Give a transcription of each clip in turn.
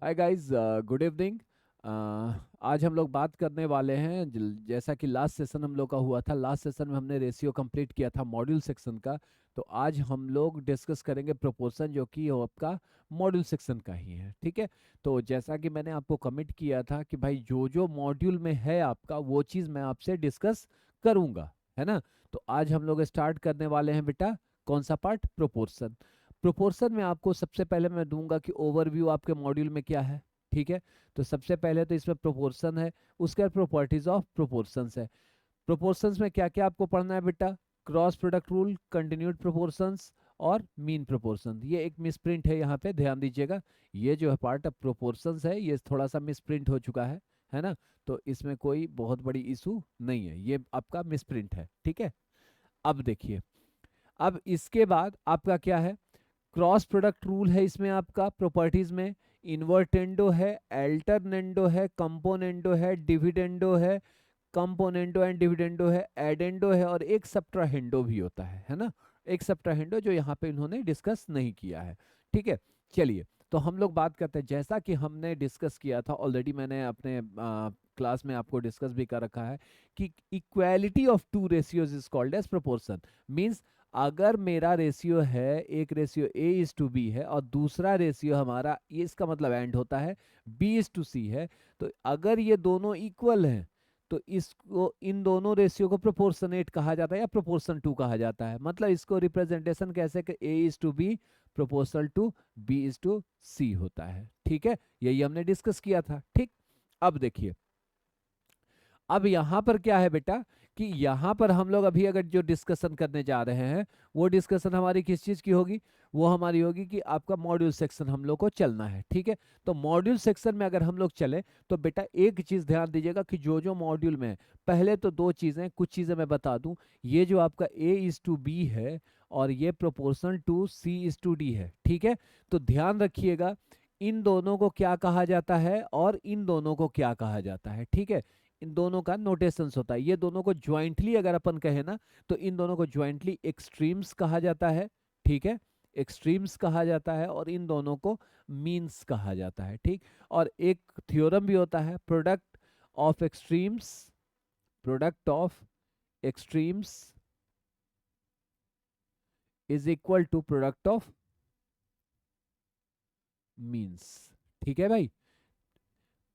Hi guys, good evening. आज हम लोग बात करने वाले हैं जैसा कि लास्ट सेशन हम लोग का हुआ था। लास्ट सेशन में हमने रेशियो कंप्लीट किया था मॉड्यूल सेक्शन का। तो आज हम लोग डिस्कस करेंगे प्रोपोर्शन, जो कि वो आपका मॉड्यूल सेक्शन का ही है। ठीक है। तो जैसा कि मैंने आपको कमिट किया था कि भाई जो जो मॉड्यूल में है आपका वो चीज़ मैं आपसे डिस्कस करूंगा, है ना। तो आज हम लोग स्टार्ट करने वाले हैं बेटा। कौन सा पार्ट? प्रोपोर्शन। प्रोपोर्शन में आपको सबसे पहले मैं दूंगा कि ओवरव्यू आपके मॉड्यूल में क्या है। ठीक है। तो सबसे पहले तो इसमें प्रोपोर्शन है, उसके बाद प्रॉपर्टीज ऑफ प्रोपोर्शंस है। प्रोपोर्शंस में क्या क्या आपको पढ़ना है बेटा? Cross product rule, continued proportions और मीन प्रोपोर्शन। ये एक मिसप्रिंट है, यहाँ पे ध्यान दीजिएगा। ये जो है पार्ट ऑफ प्रोपोर्शंस है, ये थोड़ा सा मिसप्रिंट हो चुका है ना। तो इसमें कोई बहुत बड़ी इशू नहीं है, ये आपका मिसप्रिंट है। ठीक है। अब देखिए, अब इसके बाद आपका क्या है? क्रॉस प्रोडक्ट रूल है इसमें आपका प्रॉपर्टीज में। इन्वर्टेंडो है, अल्टरनेंडो है, कंपोनेंडो है, डिविडेंडो है, कंपोनेंडो एंड डिविडेंडो है, एडेंडो है, और एक सब्ट्राहेंडो भी होता है ना। एक सब्ट्राहेंडो जो यहाँ पे इन्होंने डिस्कस नहीं किया है। ठीक है। चलिए, तो हम लोग बात करते हैं। जैसा कि हमने डिस्कस किया था ऑलरेडी, मैंने अपने क्लास में आपको डिस्कस भी कर रखा है कि equality of two ratios is called as proportion. Means अगर मेरा रेशियो है, एक रेशियो A:B है और दूसरा रेशियो हमारा, ये इसका मतलब एंड होता है, B:C है। तो अगर ये दोनों इक्वल हैं तो इसको, इन दोनों रेशियो को प्रोपोर्शनेट कहा जाता है या प्रोपोर्शन टू कहा जाता है। मतलब इसको रिप्रेजेंटेशन कैसे कि A:B प्रोपोर्शनल टू B:C होता है। ठीक है। यही हमने डिस्कस किया था। ठीक। अब देखिए, अब यहां पर क्या है बेटा कि यहां पर हम लोग अभी अगर जो डिस्कशन करने जा रहे हैं, वो डिस्कशन हमारी किस चीज की होगी? वो हमारी होगी कि आपका मॉड्यूल सेक्शन हम लोग को चलना है। ठीक है। तो मॉड्यूल सेक्शन में अगर हम लोग चले तो बेटा एक चीज ध्यान दीजिएगा कि जो जो मॉड्यूल में है, पहले तो दो चीजें, कुछ चीजें मैं बता दूं। ये जो आपका A:B है और ये प्रोपोर्शनल टू C:D है। ठीक है। तो ध्यान रखिएगा, इन दोनों को क्या कहा जाता है और इन दोनों को क्या कहा जाता है। ठीक है। इन दोनों का नोटेशंस होता है। ये दोनों को ज्वाइंटली अगर अपन कहें ना, तो इन दोनों को ज्वाइंटली एक्सट्रीम्स कहा जाता है। ठीक है। एक्सट्रीम्स कहा जाता है और इन दोनों को मीन्स कहा जाता है। ठीक। और एक थ्योरम भी होता है, product of extremes, product of extremes is equal to product of means. ठीक है भाई।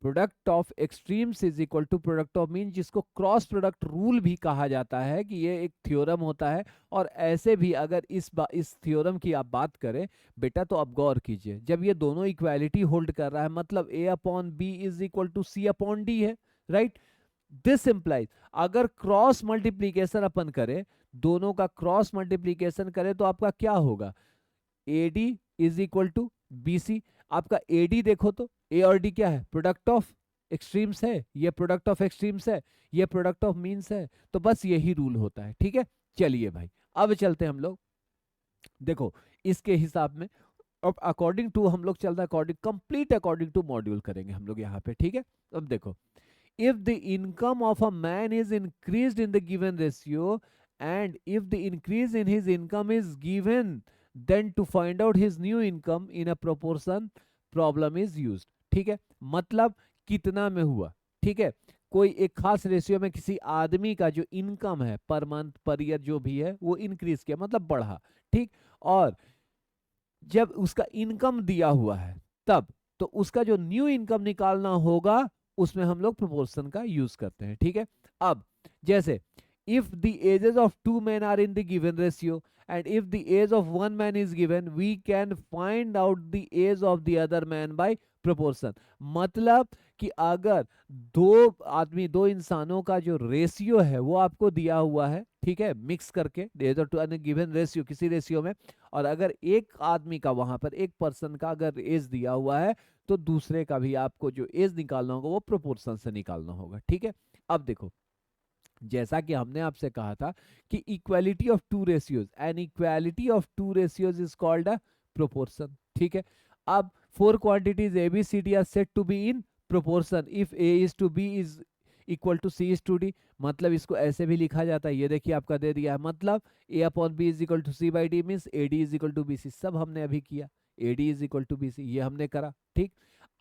Product of extremes is equal to product of mean, जिसको क्रॉस प्रोडक्ट रूल भी कहा जाता है, कि ये एक थ्योरम होता है। और ऐसे भी अगर इस थ्योरम की आप बात करें बेटा, तो आप गौर कीजिए, जब ये दोनों इक्वालिटी होल्ड कर रहा है, मतलब A/B is equal to C/D है। राइट। दिस इंप्लाइज, अगर क्रॉस मल्टीप्लीकेशन अपन करें, दोनों का क्रॉस मल्टीप्लीकेशन करें, तो आपका क्या होगा? AD is equal to BC। आपका AD देखो तो A और D क्या है? प्रोडक्ट ऑफ एक्सट्रीम्स है। ये प्रोडक्ट ऑफ एक्सट्रीम्स है, ये प्रोडक्ट ऑफ मीन्स है। तो बस यही रूल होता है। ठीक है। चलिए भाई, अब चलते हैं हम लोग। देखो, इसके हिसाब में अब अकॉर्डिंग टू हम लोग चल रहे हैं, according complete according to module करेंगे हम लोग यहाँ पे। ठीक है। अब देखो, if the income of a man is increased in the given ratio, and if the increase in his income is given, then to find out his new income in a proportion problem is used। ठीक है। मतलब कितना में हुआ। ठीक है। कोई एक खास रेशियो में किसी आदमी का जो इनकम है पर मंथ पर ईयर जो भी है, वो इंक्रीज किया, मतलब बढ़ा। ठीक। और जब उसका इनकम दिया हुआ है तब, तो उसका जो न्यू इनकम निकालना होगा, उसमें हम लोग प्रोपोर्शन का यूज करते हैं। ठीक है। अब जैसे, if the ages of two men are in the given ratio, and if the age of one man is given, we can find out the age of the other man by proportion। मतलब कि अगर दो आदमी, दो इंसानों का जो ratio है वो आपको दिया हुआ है, ठीक है, मिक्स करके गिवन रेशियो, किसी रेशियो में, और अगर एक आदमी का, वहां पर एक पर्सन का अगर एज दिया हुआ है, तो दूसरे का भी आपको जो एज निकालना होगा वो प्रोपोर्शन से निकालना होगा। ठीक है। अब देखो, जैसा कि हमने आपसे कहा था कि equality of two ratios, and equality of two ratios is called a proportion. ठीक है। अब four quantities ABCD are set to be in proportion if A:B is equal to C:D। मतलब इसको ऐसे भी लिखा जाता है, ये देखिए आपका दे दिया है, मतलब A/B is equal to C/D means AD is equal to BC। सब हमने अभी किया, AD is equal to BC, ये हमने करा। ठीक।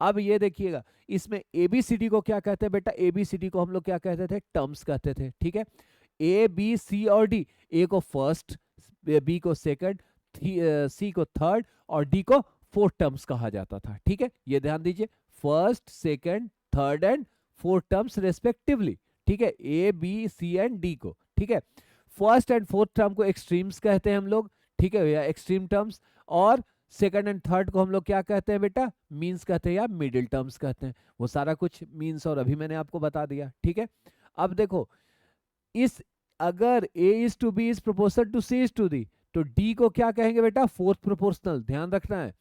अब ये देखिएगा, इसमें एबीसीडी को क्या कहते हैं बेटा, एबीसीडी को हम लोग क्या कहते थे, टर्म्स कहते थे, ठीक है। ए बी सी और डी, ए को फर्स्ट, बी को सेकंड, सी को थर्ड और डी को फोर्थ टर्म्स कहा जाता था, ठीक है। ये ध्यान दीजिए, first, second, third and fourth terms respectively, ठीक है, A B C and D को, ठीक है। फर्स्ट एंड फोर्थ टर्म को एक्सट्रीम्स कहते हैं हम लोग, ठीक है, या एक्सट्रीम टर्म्स। और सेकंड एंड थर्ड को हम लोग क्या कहते हैं बेटा, मीन्स कहते हैं या मिडिल टर्म्स कहते हैं। वो सारा कुछ मीन्स और अभी मैंने आपको बता दिया, ठीक है। अब देखो, इस अगर a is to B is proportional to c is to D, तो d को क्या कहेंगे बेटा, फोर्थ प्रोपोर्शनल, ध्यान रखना है।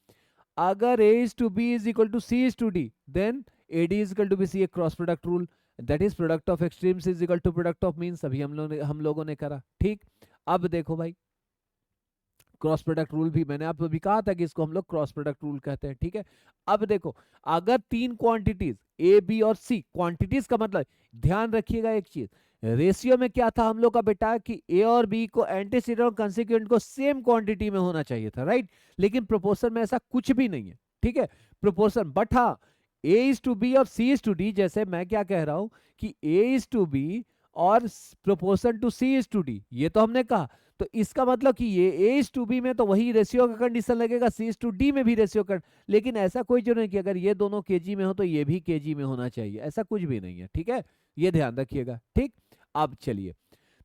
अगर a is to b is equal to c is to d, then ad is equal to bc, cross product rule, that is product of extremes is equal to product of means. अभी हम लोगों ने करा, ठीक। अब देखो भाई, cross product rule भी मैंने आपको भी कहा था कि इसको हम लोग क्रॉस प्रोडक्ट रूल कहते हैं, ठीक है। अब देखो, अगर तीन क्वांटिटीज ए बी और सी, क्वांटिटीज का मतलब, ध्यान रखिएगा एक चीज, रेशियो में क्या था हम लोग का बेटा कि ए और बी को, एंटीसीडेंट और कंसेक्वेंट को सेम क्वांटिटी में होना चाहिए था, राइट। लेकिन प्रोपोर्शन में ऐसा कुछ भी नहीं है, ठीक है, प्रोपोर्शन। बट हाँ, ए इज टू बी और सी इज टू डी, जैसे मैं क्या कह रहा हूं कि ए इज टू बी और proportion to C is to D, ये तो हमने कहा। तो इसका मतलब कि ये ए इज टू बी में तो वही रेशियो का कंडीशन लगेगा, सी इज टू डी में भी रेशियो का। लेकिन ऐसा कोई जरूरी नहीं कि अगर ये दोनों केजी में हो तो ये भी केजी में होना चाहिए, ऐसा कुछ भी नहीं है, ठीक है। ये ध्यान रखिएगा, ठीक। अब चलिए,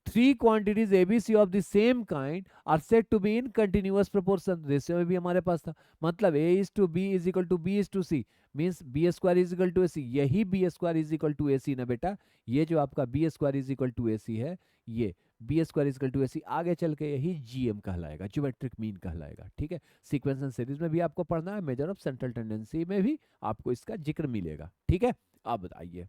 three quantities a b c of the same kind are said to be in continuous proportion, ratio में भी हमारे पास था। मतलब a is to B is equal to B is to c, means b square is equal to a c. यही b square is equal to a c ना बेटा, ये जो आपका b square is equal to a c है, ये b square is equal to a सी आगे चल के यही जीएम कहलाएगा, ज्योमेट्रिक मीन कहलाएगा, ठीक है। सीक्वेंस एंड सीरीज में भी आपको पढ़ना है, मेजर ऑफ सेंट्रल टेंडेंसी में भी आपको इसका जिक्र मिलेगा, ठीक है। अब बताइए,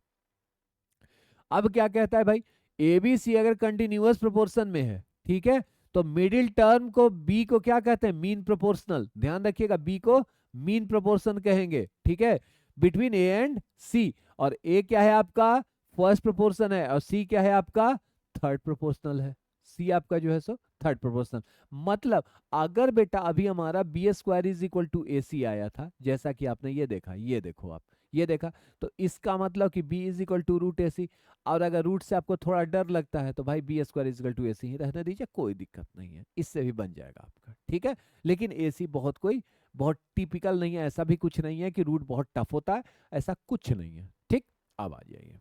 अब क्या कहता है भाई, एबीसी अगर कंटिन्यूअस प्रोपोर्शन में है, ठीक है, तो मिडिल टर्म को बी को क्या कहते हैं, मीन प्रोपोर्शनल, ध्यान रखिएगा, बी को मीन प्रोपोर्शन कहेंगे, ठीक है, बिटवीन ए एंड सी। और ए क्या है आपका, फर्स्ट प्रोपोर्शन है, और सी क्या है आपका, थर्ड प्रोपोर्शनल है। सी आपका जो है सो थर्ड प्रोपोर्शनल। मतलब अगर बेटा अभी हमारा b square is equal to a c आया था, जैसा कि आपने ये देखा, ये देखो आप, ये देखा, तो इसका मतलब कि b is equal to root a c. और अगर रूट से आपको थोड़ा डर लगता है तो भाई b square is equal to a c ही रहने दीजिए, कोई दिक्कत नहीं है, इससे भी बन जाएगा आपका, ठीक है। लेकिन ए सी बहुत टिपिकल नहीं है, ऐसा भी कुछ नहीं है कि रूट बहुत टफ होता है, ऐसा कुछ नहीं है, ठीक। अब आ जाइए,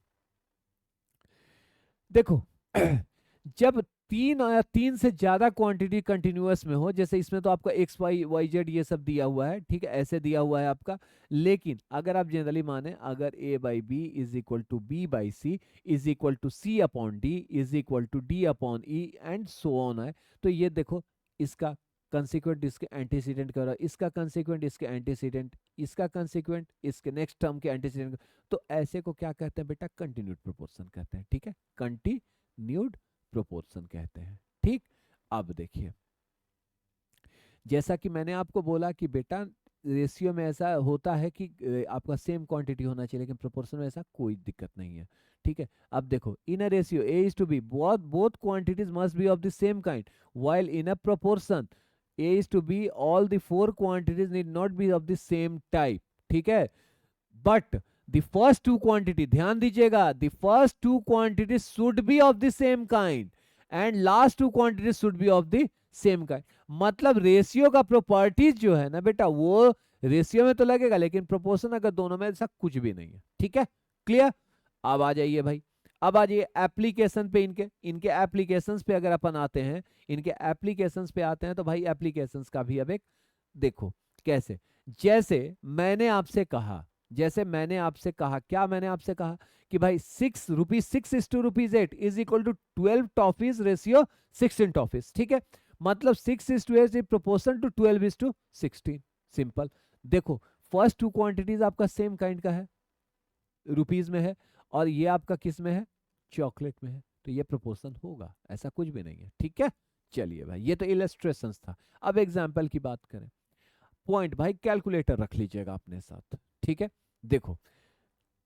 देखो जब तीन से ज्यादा क्वांटिटी कंटिन्यूअस में हो, जैसे इसमें तो आपका एक्स वाई वाई जेड ये सब दिया हुआ है, ठीक है, ऐसे दिया हुआ है आपका। लेकिन अगर आप जनरली माने, अगर a by B is equal to b by c is equal to c upon d is equal to d upon e and so on है, तो ये देखो, इसका कंसिक्वेंट इसके एंटीसीडेंट कर रहा है, इसका कंसिक्वेंट इसके एंटीसीडेंट, इसका कंसिक्वेंट इसके नेक्स्ट टर्म के एंटीसीडेंट। तो ऐसे को क्या कहते हैं बेटा, कंटिन्यूड प्रोपोर्शन कहते हैं, ठीक है, कंटिन्यूड प्रोपोर्शन कहते हैं, ठीक। अब देखिए, जैसा कि मैंने आपको बोला कि बेटा रेशियो में ऐसा होता है कि आपका सेम क्वांटिटी होना चाहिए, लेकिन प्रोपोर्शन में ऐसा कोई दिक्कत नहीं है, ठीक है। अब देखो, in a ratio a is to b, both quantities must be of the same kind, while in a proportion a is to b all the four quantities need not be of the same type, ठीक है। But the first two quantity, ध्यान दीजिएगा, the first two quantities should be of the same kind and last two quantities should be of the same kind। मतलब ratio का properties जो है ना बेटा, वो रेशियो में तो लगेगा, लेकिन प्रोपोर्शन अगर दोनों में, ऐसा कुछ भी नहीं है, ठीक है, क्लियर। अब आ जाइए भाई, अब आ जाइए एप्लीकेशन पे, इनके एप्लीकेशंस पे अगर अपन आते हैं, इनके एप्लीकेशंस पे आते हैं, तो भाई एप्लीकेशंस का भी अब एक देखो कैसे, जैसे मैंने आपसे कहा, क्या मैंने आपसे कहा कि भाई 6 is to ₹8 is equal to 12 toffees ratio 16 toffees, ठीक है। मतलब 6 is to 8 is proportion to 12 is to 16, simple. देखो, फर्स्ट टू क्वांटिटीज आपका सेम काइंड का है, रुपीज में है, और ये आपका किस में है, चॉकलेट में है, तो ये प्रोपोर्शन होगा, ऐसा कुछ भी नहीं है, ठीक है। चलिए भाई, ये तो इलस्ट्रेशंस था। अब एग्जाम्पल की बात करें, पॉइंट भाई कैलकुलेटर रख लीजिएगा अपने साथ, ठीक है। देखो,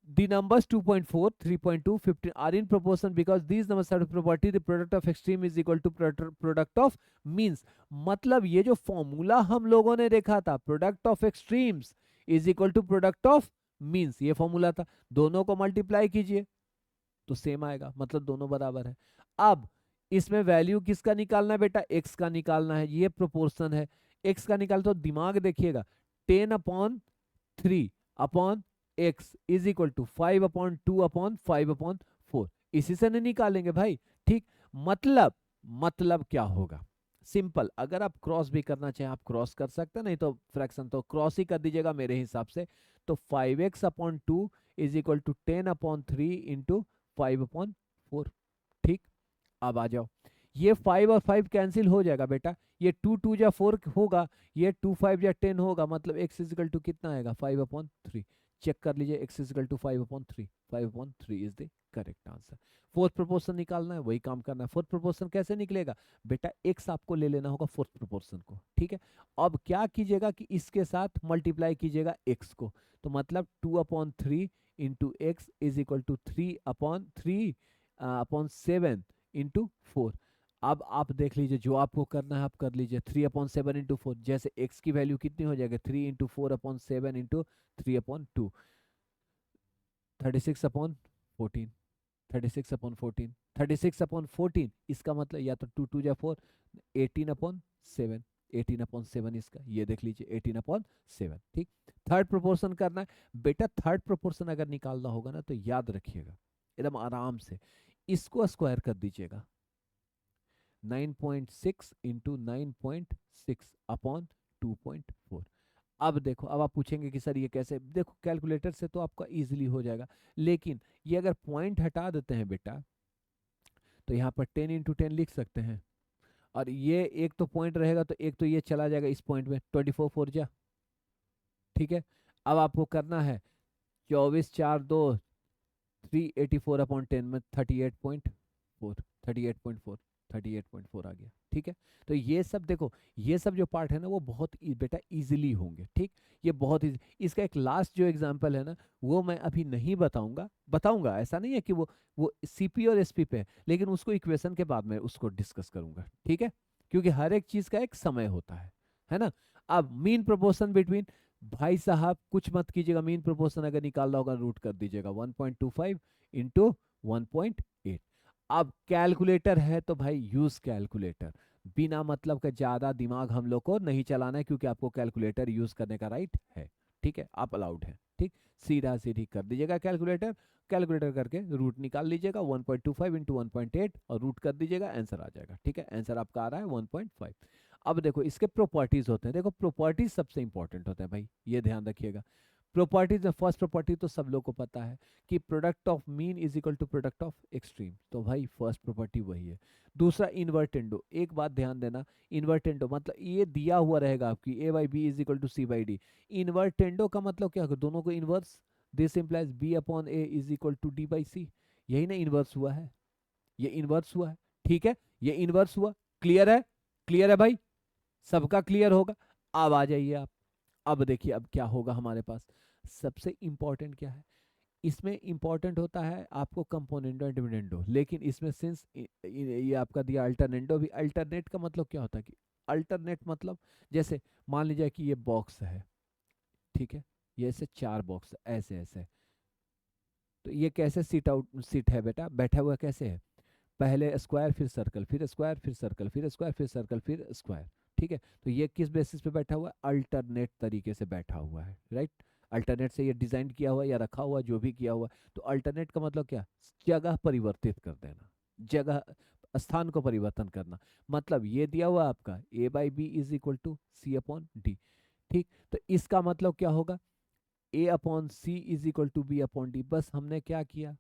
the numbers 2.4, 3.2, 15 are in proportion because these numbers have the property the product of extreme is equal to product of means। मतलब ये जो फॉर्मूला हम लोगों ने देखा था, product of extremes is equal to product of means ये formula था, दोनों को मल्टीप्लाई कीजिए तो सेम आएगा, मतलब दोनों बराबर है। अब इसमें वैल्यू किसका निकालना है बेटा, एक्स का निकालना है, ये प्रोपोर्शन है, एक्स का निकाल तो दिमाग देखिएगा, 10/3 upon X is equal to 5/2 upon 5/4, इसी से नहीं निकालेंगे भाई, ठीक। मतलब क्या होगा, सिंपल, अगर आप क्रॉस भी करना चाहें आप क्रॉस कर सकते हैं, नहीं तो फ्रैक्शन तो क्रॉस ही कर दीजिएगा मेरे हिसाब से। तो 5x/2 is equal to 10/3 into 5/4, ठीक। अब आ जाओ, ये 5 और 5 कैंसिल हो जाएगा बेटा, ये 2 2 जा 4 होगा, ये 2 5 जा 10 होगा, मतलब x इज इक्वल टू कितना आएगा 5/3। चेक कर लीजिए, x is equal to 5/3, 5/3 is the correct answer. Fourth proportion निकालना है, वही काम करना है। फोर्थ प्रोपोर्शन कैसे निकलेगा बेटा, x आपको ले लेना होगा फोर्थ प्रोपोर्शन को, ठीक है। अब क्या कीजिएगा कि इसके साथ मल्टीप्लाई कीजिएगा x को, तो मतलब 2/3 into X is equal to 3/7 into 4। अब आप देख लीजिए, जो आपको करना है आप कर लीजिए, 3/7 इंटू 4, जैसे x की वैल्यू कितनी हो जाएगी, 3 इंटू 4/7 इंटू 3/2, 36/14, 36/14, 36/14, इसका मतलब या तो 2 2 जा 4, 18/7, 18/7 इसका, ये देख लीजिए 18/7, ठीक। थर्ड प्रोपोर्शन करना है बेटा, थर्ड प्रोपोर्शन अगर निकालना होगा ना तो याद रखिएगा एकदम आराम से, इसको स्क्वायर कर दीजिएगा, 9.6 इंटू 9.6 अपॉन 2.4। अब देखो, अब आप पूछेंगे कि सर ये कैसे, देखो कैलकुलेटर से तो आपका इजीली हो जाएगा, लेकिन ये अगर पॉइंट हटा देते हैं बेटा तो यहाँ पर 10 × 10 लिख सकते हैं, और ये एक तो पॉइंट रहेगा तो एक तो ये चला जाएगा इस पॉइंट में, 24 4 जा, ठीक है। अब आपको करना है 24 4 2 384/10 में 38.4, 38.4, 38.4 आ गया, ठीक है। तो ये सब देखो, ये सब जो पार्ट है ना वो बहुत बेटा इजीली होंगे, ठीक। ये बहुत इजी, इसका एक लास्ट जो एग्जांपल है ना वो मैं अभी नहीं बताऊंगा, बताऊंगा ऐसा नहीं है कि वो सीपी और एसपी पे है, लेकिन उसको इक्वेशन के बाद में उसको डिस्कस करूंगा, ठीक है, क्योंकि हर एक चीज का एक समय होता है ना। अब मीन प्रोपोर्शन बिटवीन, भाई साहब कुछ मत कीजिएगा, मीन प्रोपोर्शन अगर निकालना होगा रूट कर दीजिएगा, 1.25 इंटू 1.8। अब कैलकुलेटर है तो भाई यूज कैलकुलेटर, बिना मतलब का ज्यादा दिमाग हम लोग को नहीं चलाना है, क्योंकि आपको कैलकुलेटर यूज करने का राइट है, ठीक है, आप अलाउड है, ठीक। सीधा सीधी कर दीजिएगा कैलकुलेटर, कैलकुलेटर करके रूट निकाल लीजिएगा, 1.25 इंटू 1.8 और रूट कर दीजिएगा, आंसर आ जाएगा, ठीक है। आंसर आपका आ रहा है 1.5। अब देखो इसके प्रॉपर्टीज होते हैं, देखो प्रॉपर्टीज सबसे इंपॉर्टेंट होते हैं भाई, ये ध्यान रखिएगा। प्रॉपर्टीज में फर्स्ट प्रॉपर्टी तो सब लोग को पता है कि product of mean is equal to product of extreme, तो भाई फर्स्ट प्रॉपर्टी वही है। दूसरा इन्वर्टेंडो, एक बात ध्यान देना, इन्वर्टेंडो मतलब ये दिया हुआ रहेगा आपकी a/b is equal to c/d, invertendo का मतलब क्या होगा, दोनों को inverse, this implies b/a is equal to d/c, यही ना इन्वर्स हुआ है, ये इन्वर्स हुआ है, ठीक है, ये इन्वर्स हुआ, क्लियर है, क्लियर है भाई, सबका क्लियर होगा। अब आ जाइए आप, अब देखिए अब क्या होगा हमारे पास, सबसे इंपॉर्टेंट क्या है, इसमें इंपॉर्टेंट होता है आपको कंपोनेंडो एंड डिविडेंडो, लेकिन इसमें सिंस ये आपका दिया अल्टरनेंडो भी, अल्टरनेट का मतलब क्या होता है कि अल्टरनेट मतलब जैसे मान लीजिए कि ये बॉक्स है, ठीक है, ये ऐसे 4 बॉक्स ऐसे ऐसे, तो ये कैसे सीट आउट सीट है बेटा, बैठा हुआ कैसे है, पहले स्क्वायर फिर सर्कल फिर स्क्वायर फिर सर्कल फिर स्क्वायर फिर सर्कल फिर स्क्वायर, ठीक है। तो ये किस बेसिस पे बैठा हुआ है, अल्टरनेट तरीके से बैठा हुआ है, राइट। अल्टरनेट से ये डिजाइन किया हुआ या रखा हुआ जो भी किया हुआ, तो अल्टरनेट का मतलब क्या, जगह परिवर्तित कर देना, जगह स्थान को परिवर्तन करना, मतलब ये दिया हुआ आपका a/b is equal to c/d, ठीक। तो इसका मतलब क्या होगा, a/c is equal to b/d, बस हमने क्या किया,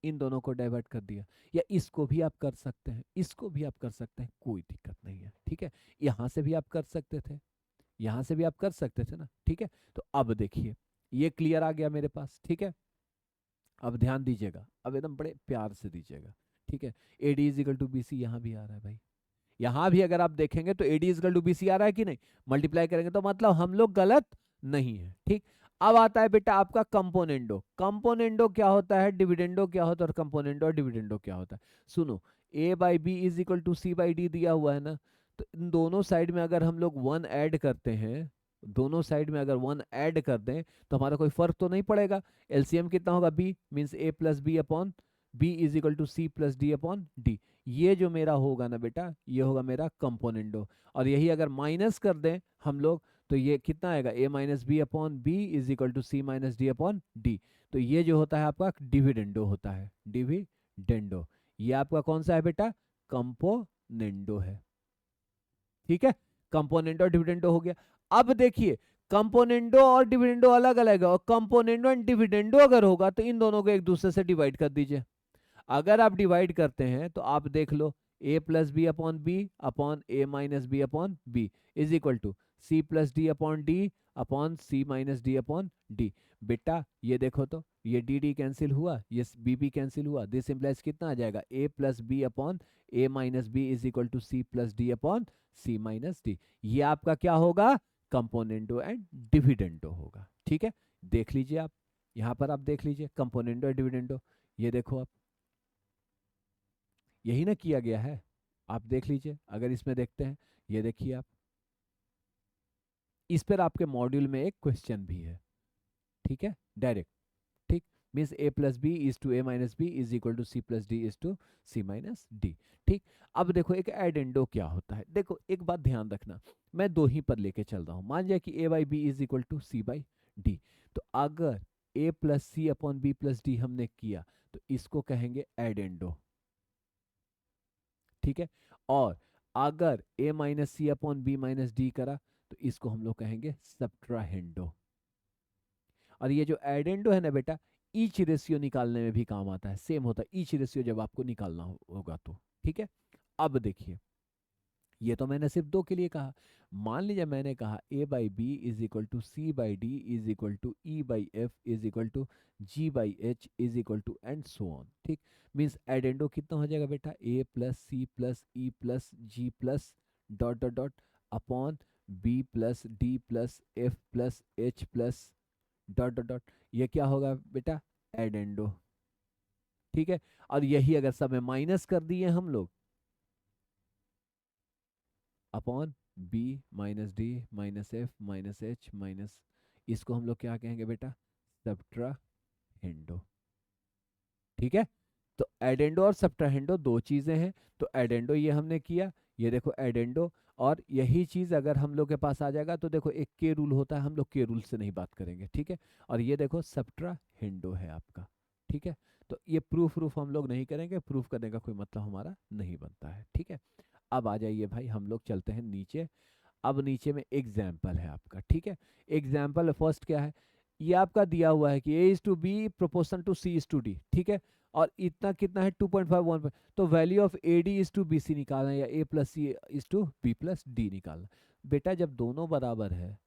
इन दोनों को डाइवर्ट कर दिया, या इसको भी आप कर सकते हैं, इसको भी आप कर सकते हैं, कोई दिक्कत नहीं है, ठीक है। यहां से भी आप कर सकते थे, यहां से भी आप कर सकते थे ना, ठीक है। तो अब देखिए ये क्लियर आ गया मेरे पास, ठीक है। अब ध्यान दीजिएगा, अब एकदम बड़े प्यार से दीजिएगा, ठीक है। AD is equal to BC यहाँ भी आ रहा है भाई, यहाँ भी अगर आप देखेंगे तो AD is equal to BC आ रहा है कि नहीं, मल्टीप्लाई करेंगे तो मतलब हम लोग गलत नहीं है, ठीक। अब आता है बेटा आपका कंपोनेंडो, कंपोनेंडो क्या होता है, डिविडेंडो क्या होता है, और कंपोनेंडो और डिविडेंडो क्या होता है, सुनो, a/b is equal to c/d दिया हुआ है ना, तो इन दोनों साइड में अगर हम लोग 1 ऐड करते हैं दोनों साइड में अगर 1 ऐड कर दें तो हमारा कोई फर्क तो नहीं पड़ेगा। एलसीएम कितना होगा, b means a plus B upon B is equal to C plus D upon D. ये जो मेरा होगा ना बेटा, ये होगा मेरा कंपोनेंडो। और यही अगर माइनस कर दें हम लोग तो ये कितना आएगा, a minus B upon B is equal to C minus D upon D. तो ये जो होता है आपका डिविडेंडो होता है, डिविडेंडो। ये आपका कौन सा है बेटा, कंपोनेंडो है। ठीक है, कंपोनेंडो और डिविडेंडो हो गया। अब देखिए कंपोनेंडो और डिविडेंडो अलग अलग है, और कंपोनेंडो एंड डिविडेंडो अगर होगा तो इन दोनों को एक दूसरे से डिवाइड कर दीजिए। अगर आप डिवाइड करते हैं तो आप देख लो a plus B upon B upon A minus B upon B is equal to C plus D upon D upon C minus D upon D. बेटा ये देखो तो ये डी डी कैंसिल हुआ, ये बी बी कैंसिल हुआ, this implies कितना आ जाएगा, a plus B upon A minus B is equal to C plus D upon C minus D. ये आपका क्या होगा, कंपोनेंडो एंड डिविडेंडो होगा। ठीक है, देख लीजिए आप, यहाँ पर आप देख लीजिए कंपोनेंडो और डिविडेंडो, ये देखो आप, यही ना किया गया है। आप देख लीजिए, अगर इसमें देखते हैं, ये देखिए आप, इस पर आपके मॉड्यूल में एक क्वेश्चन भी है। ठीक है, डायरेक्ट, ठीक, means a plus B is to A minus B is equal to C plus D is to C minus D. ठीक, अब देखो एक एडेंडो क्या होता है। देखो एक बात ध्यान रखना, मैं दो ही पर लेके चल रहा हूं। मान जाए कि a by B is equal to C by D, तो अगर a plus C upon B plus D हमने किया तो इसको कहेंगे एडेंडो। ठीक है, और अगर a minus C upon B minus D करा तो इसको हम लोग कहेंगे सब्ट्राहेंडो। और ये जो एडेंडो है ना बेटा, ईच रेशियो निकालने में भी काम आता है, सेम होता है ईच रेशियो जब आपको निकालना होगा तो। ठीक है, अब देखिए, ये तो मैंने सिर्फ दो के लिए कहा। मान लीजिए मैंने कहा a by B is equal to C by D is equal to E by F is equal to G by H is equal to and so on. ठीक, मीन्स एडेंडो कितना हो जाएगा बेटा, a plus C plus E plus G plus dot dot dot upon B plus D plus F plus H plus dot dot dot. ये क्या होगा बेटा, एडेंडो। ठीक है, और यही अगर सब में माइनस कर दिए हम लोग upon B minus D minus F minus H minus, इसको हम लोग क्या कहेंगे बेटा, सब्ट्राहेंडो। ठीक है, तो एडेंडो और सब्ट्राहेंडो दो चीजें हैं। तो एडेंडो ये हमने किया, ये देखो एडेंडो। और यही चीज अगर हम लोग के पास आ जाएगा तो देखो एक के रूल होता है, हम लोग के रूल से नहीं बात करेंगे। ठीक है, और ये देखो सब्ट्राहेंडो है आपका। ठीक है, तो ये प्रूफ हम लोग नहीं करेंगे, प्रूफ करने का कोई मतलब हमारा नहीं बनता है। ठीक है, अब आ जाइए भाई, हम लोग चलते हैं नीचे। अब नीचे में एग्जाम्पल है आपका। ठीक है, एग्जाम्पल फर्स्ट क्या है, ये आपका दिया हुआ है कि a is to B proportion to c is to d। ठीक है, और इतना कितना है 2.5 1, तो value of A D is to B C निकालना है, या a plus C is to B plus D निकालना। बेटा जब दोनों बराबर है,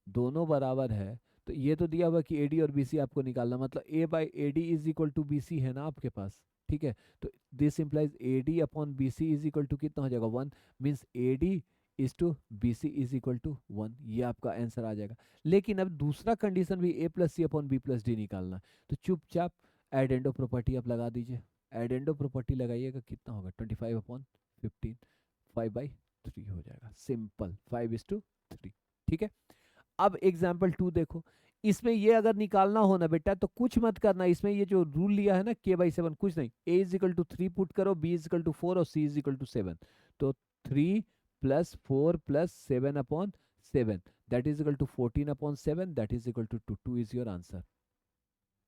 दोनों बराबर है, तो ये तो दिया हुआ कि ए डी और बी सी आपको निकालना, मतलब a by A D is equal to B C है ना आपके पास। ठीक है, तो this implies A D upon B C is equal to कितना हो जाएगा 1, means A D is to B C is equal to 1। ये आपका आंसर आ जाएगा। लेकिन अब दूसरा कंडीशन भी a plus C upon B plus D निकालना है, तो चुपचाप एडेंडो प्रॉपर्टी आप लगा दीजिए। एडेंडो प्रॉपर्टी लगाइएगा, कितना होगा 25 अपॉन 15, 5/3 हो जाएगा, सिंपल 5:3। ठीक है, अब एग्जाम्पल 2 देखो, इसमें ये अगर निकालना हो ना बेटा तो कुछ मत करना, इसमें ये जो रूल लिया है ना k/7, कुछ नहीं, a is equal to 3 put करो, b इज इक्वल टू 4 और c इज इक्वल टू 7। तो 3 plus 4 plus 7 upon 7 that is equal to 14 upon 7 that is equal to 2 is your answer.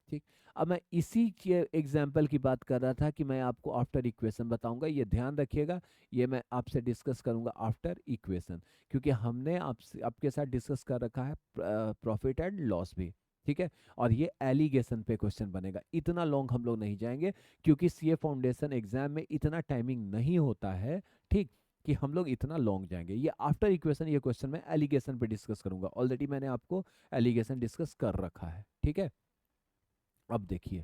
ठीक, अब मैं इसी के एग्जाम्पल की बात कर रहा था कि मैं आपको आफ्टर इक्वेशन बताऊंगा, ये ध्यान रखिएगा, ये मैं आपसे डिस्कस करूंगा आफ्टर इक्वेशन, क्योंकि हमने आपसे आपके साथ डिस्कस कर रखा है प्रॉफिट एंड लॉस भी। ठीक है, और ये एलिगेशन पे क्वेश्चन बनेगा, इतना लॉन्ग हम लोग नहीं जाएंगे क्योंकि सीए फाउंडेशन एग्जाम में इतना टाइमिंग नहीं होता है। ठीक, कि हम लोग इतना लॉन्ग जाएंगे। ये आफ्टर इक्वेशन, ये क्वेश्चन मैं एलिगेशन पे डिस्कस करूंगा, ऑलरेडी मैंने आपको एलिगेशन डिस्कस कर रखा है। ठीक है, अब देखिए,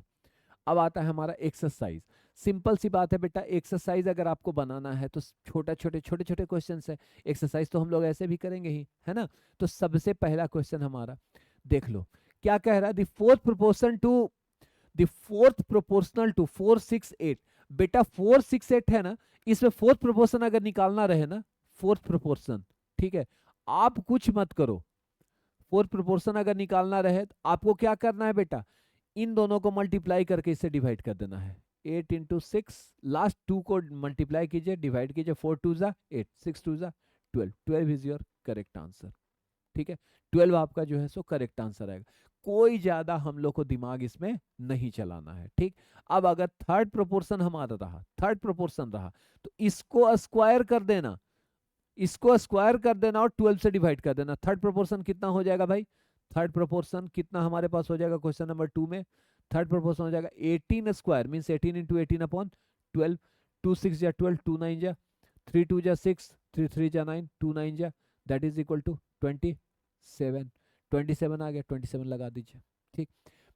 अब आता है हमारा एक्सरसाइज। सिंपल सी बात है बेटा, एक्सरसाइज अगर आपको बनाना है तो छोटे छोटे क्वेश्चंस है, एक्सरसाइज तो हम लोग ऐसे भी करेंगे ही, है ना। तो सबसे पहला क्वेश्चन हमारा देख लो, क्या कह रहा है, द फोर्थ प्रोपोर्शनल टू 4 6 8। बेटा 4 6 8 है ना, इसमें फोर्थ प्रोपोर्शन अगर निकालना रहे ना, फोर्थ प्रोपोर्शन, ठीक है, आप कुछ मत करो, फोर्थ प्रोपोर्शन अगर निकालना रहे तो आपको क्या करना है बेटा, इन दोनों को मल्टीप्लाई करके इससे डिवाइड कर देना है। 8 इंटू 6, लास्ट 2 को मल्टीप्लाई कीजिए, डिवाइड कीजिए, 4 2 जा 8, 6 2 जा 12, 12 इज योर करेक्ट आंसर। ठीक है, 12 आपका जो है सो करेक्ट आंसर आएगा। कोई ज्यादा हम लोग को दिमाग इसमें नहीं चलाना है। ठीक, अब अगर थर्ड प्रोपोर्शन हमारा रहा, थर्ड प्रोपोर्शन रहा, तो इसको स्क्वायर कर देना, इसको स्क्वायर कर देना और 12 से डिवाइड कर देना। थर्ड प्रोपोर्शन कितना हो जाएगा भाई, थर्ड प्रोपोर्शन कितना हमारे पास हो जाएगा क्वेश्चन नंबर 2 में, थर्ड प्रोपोर्शन हो जाएगा 18 स्क्वायर मीन्स 18 इंटू 18 अपॉन 12, 2 6 जा 12, 2 9 जा 3 2 जा 6, 3 3 जा 9, 2 9 जा, दैट इज इक्वल टू 27, 27 आ गया, 27 लगा दीजिए। ठीक,